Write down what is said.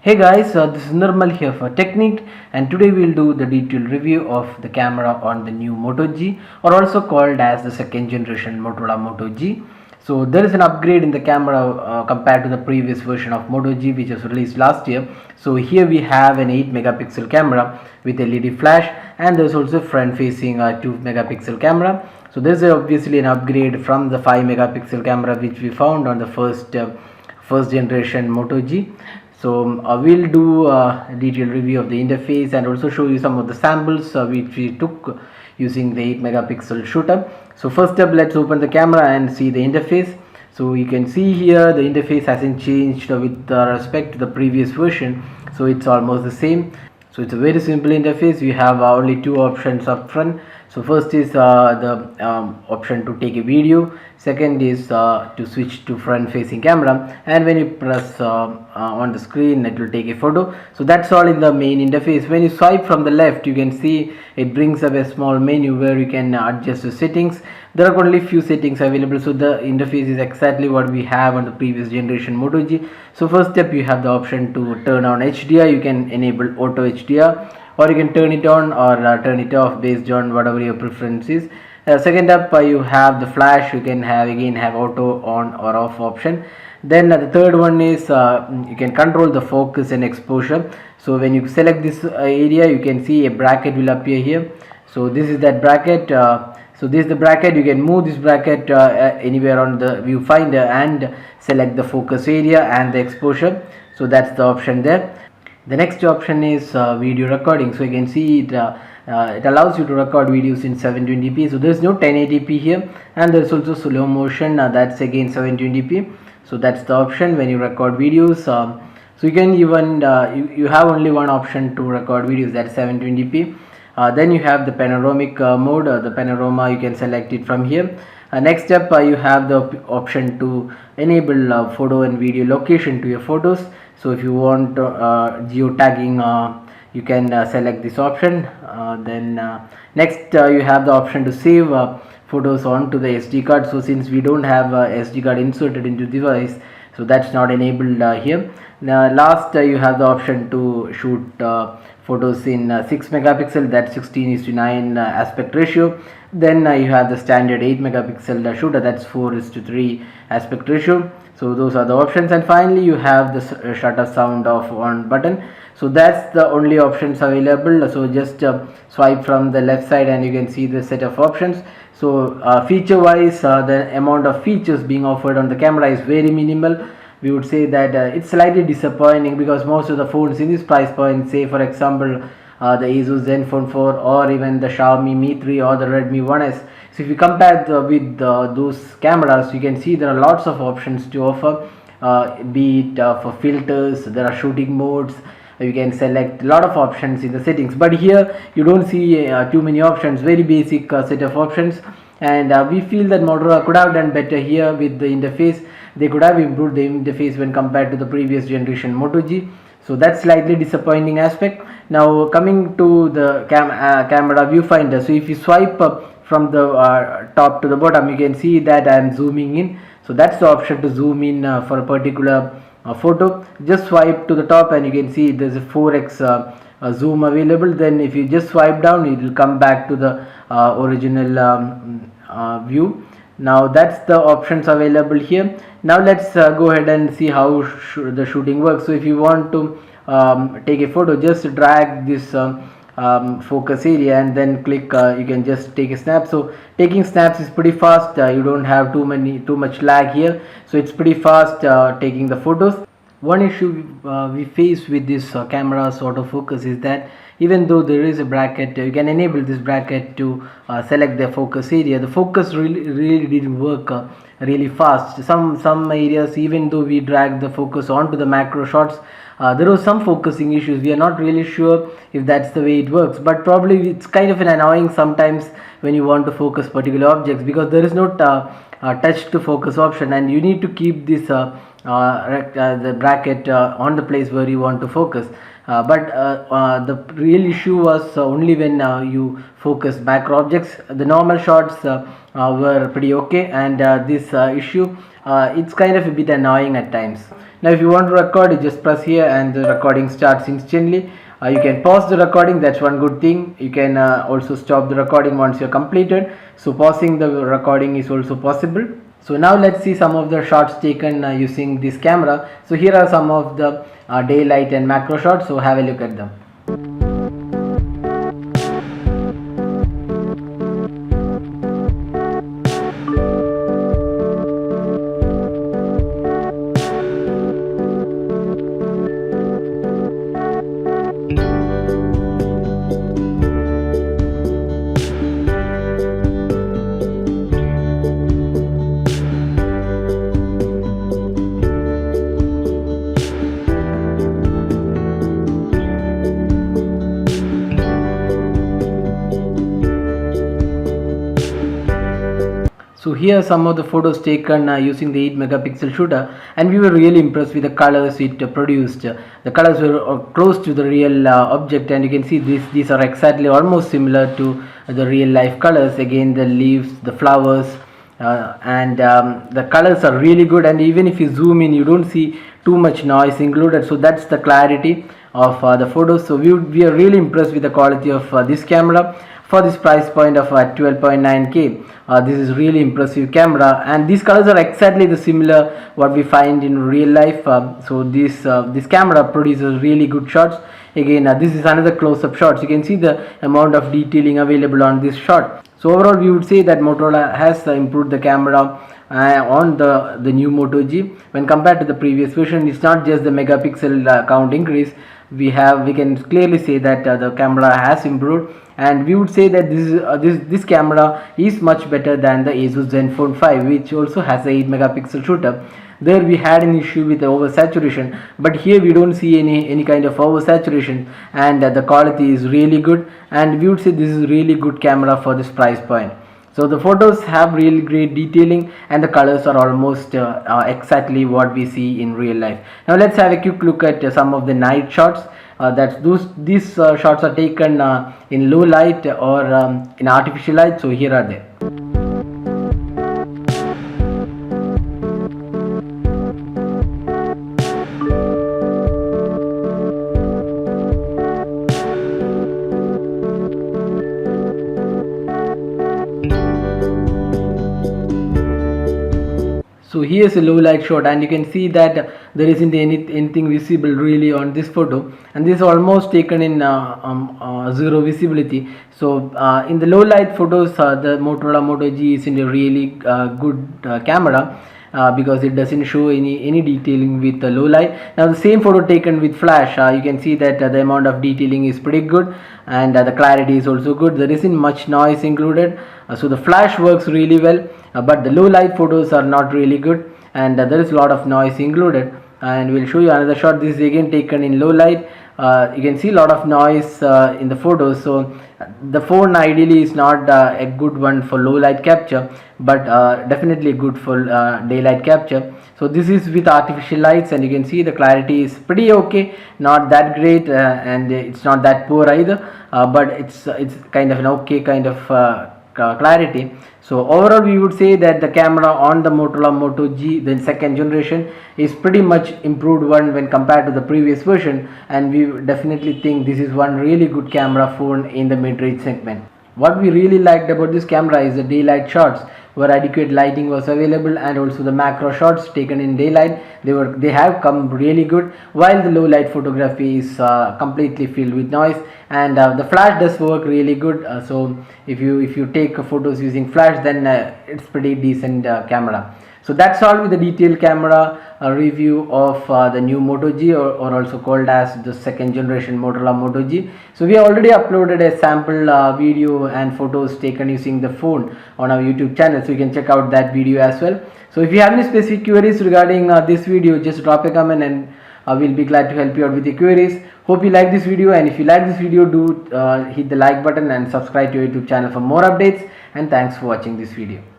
Hey guys, this is Nirmal here for Technique, and today we'll do the detailed review of the camera on the new Moto G, or also called as the second generation Motorola Moto G. So there is an upgrade in the camera compared to the previous version of Moto G, which was released last year. So here we have an 8 megapixel camera with LED flash, and there's also front facing 2 megapixel camera. So there's obviously an upgrade from the 5 megapixel camera which we found on the first generation Moto G. So we'll do a detailed review of the interface and also show you some of the samples which we took using the 8 megapixel shooter. So first up, let's open the camera and see the interface. So you can see here the interface hasn't changed with respect to the previous version, so it's almost the same. So it's a very simple interface. We have only two options up front. So first is the option to take a video. Second is to switch to front facing camera, and when you press on the screen, it will take a photo. So that's all in the main interface. When you swipe from the left, you can see it brings up a small menu where you can adjust the settings. There are only few settings available, so the interface is exactly what we have on the previous generation Moto G. So first step, you have the option to turn on HDR. You can enable auto HDR, or you can turn it on or turn it off based on whatever your preference is. Second up, you have the flash. You can have auto on or off option. Then the third one is you can control the focus and exposure. So when you select this area, you can see a bracket will appear here. So this is that bracket. So this is the bracket. You can move this bracket anywhere on the viewfinder and select the focus area and the exposure. So that's the option there. The next option is video recording. So you can see it allows you to record videos in 720p. So there's no 1080p here, and there's also slow motion, that's again 720p. So that's the option when you record videos. So you can even you have only one option to record videos, that's 720p. Then you have the panoramic mode. The panorama, you can select it from here. Next up, you have the option to enable photo and video location to your photos. So if you want geotagging, you can select this option. Then next, you have the option to save photos onto the SD card. So since we don't have SD card inserted into the device, so that's not enabled here. Now last, you have the option to shoot photos in 6 megapixel, that's 16:9 aspect ratio. Then you have the standard 8 megapixel shooter, that's 4:3 aspect ratio. So those are the options, and finally you have the shutter sound off on button. So that's the only options available. So just swipe from the left side and you can see the set of options. So feature wise, the amount of features being offered on the camera is very minimal. We would say that it's slightly disappointing because most of the phones in this price point, say for example the Asus Zenfone 4 or even the Xiaomi Mi 3 or the Redmi 1S. So if you compare with those cameras, you can see there are lots of options to offer, be it for filters, there are shooting modes, you can select a lot of options in the settings, but here you don't see too many options, very basic set of options. And we feel that Motorola could have done better here with the interface. They could have improved the interface when compared to the previous generation Moto G. So that's slightly disappointing aspect. Now coming to the camera viewfinder. So if you swipe from the top to the bottom, you can see that I am zooming in. So that's the option to zoom in for a particular photo. Just swipe to the top and you can see there's a 4x zoom available. Then if you just swipe down, it will come back to the original view. Now that's the options available here. Now let's go ahead and see how the shooting works. So if you want to take a photo, just drag this focus area and then click, you can just take a snap. So taking snaps is pretty fast. You don't have too much lag here, so it's pretty fast taking the photos. One issue we face with this camera's autofocus is that even though there is a bracket, you can enable this bracket to select the focus area. The focus really didn't work really fast. Some areas, even though we drag the focus onto the macro shots, there was some focusing issues. We are not really sure if that's the way it works, but probably it's kind of an annoying sometimes when you want to focus particular objects, because there is no touch to focus option, and you need to keep this the bracket on the place where you want to focus. But the real issue was only when you focus macro objects. The normal shots were pretty okay, and this issue, it's kind of a bit annoying at times. Now if you want to record, you just press here and the recording starts instantly. You can pause the recording, that's one good thing. You can also stop the recording once you're completed, so pausing the recording is also possible. So now let's see some of the shots taken using this camera. So here are some of the daylight and macro shots, so have a look at them. So here are some of the photos taken using the 8 megapixel shooter, and we were really impressed with the colors it produced. The colors were close to the real object, and you can see these are exactly almost similar to the real life colors. Again, the leaves, the flowers, and the colors are really good, and even if you zoom in, you don't see too much noise included. So that's the clarity of the photos. So we are really impressed with the quality of this camera for this price point of 12.9k. This is really impressive camera, and these colors are exactly the similar what we find in real life. So this camera produces really good shots. Again, this is another close-up shots. You can see the amount of detailing available on this shot. So overall, we would say that Motorola has improved the camera on the new Moto G when compared to the previous version. It's not just the megapixel count increase. We can clearly say that the camera has improved, and we would say that this camera is much better than the Asus Zenfone 5, which also has a 8 megapixel shooter. There we had an issue with the oversaturation, but here we don't see any kind of oversaturation, and the quality is really good, and we would say this is really good camera for this price point. So the photos have really great detailing, and the colors are almost exactly what we see in real life. Now let's have a quick look at some of the night shots. These shots are taken in low light or in artificial light. So here are they. So here's a low light shot, and you can see that there isn't anything visible really on this photo, and this is almost taken in zero visibility. So in the low light photos, the Motorola Moto G is in a really good camera. Because it doesn't show any detailing with the low light. Now the same photo taken with flash, you can see that the amount of detailing is pretty good, and the clarity is also good. There isn't much noise included, so the flash works really well, but the low light photos are not really good, and there is a lot of noise included. And we'll show you another shot. This is again taken in low light. You can see a lot of noise in the photos. So the phone ideally is not a good one for low light capture, but definitely good for daylight capture. So this is with artificial lights, and you can see the clarity is pretty okay, not that great, and it's not that poor either, but it's kind of an okay kind of clarity. So overall, we would say that the camera on the Motorola Moto G, the second generation, is pretty much improved one when compared to the previous version, and we definitely think this is one really good camera phone in the mid-range segment. What we really liked about this camera is the daylight shots, where adequate lighting was available, and also the macro shots taken in daylight, they have come really good, while the low light photography is completely filled with noise, and the flash does work really good. So if you take photos using flash, then it's pretty decent camera. So that's all with the detailed camera review of the new Moto G, or also called as the second generation Motorola Moto G. So we already uploaded a sample video and photos taken using the phone on our YouTube channel, so you can check out that video as well. So if you have any specific queries regarding this video, just drop a comment, and we'll be glad to help you out with your queries. Hope you like this video, and if you like this video, do hit the like button and subscribe to our YouTube channel for more updates. And thanks for watching this video.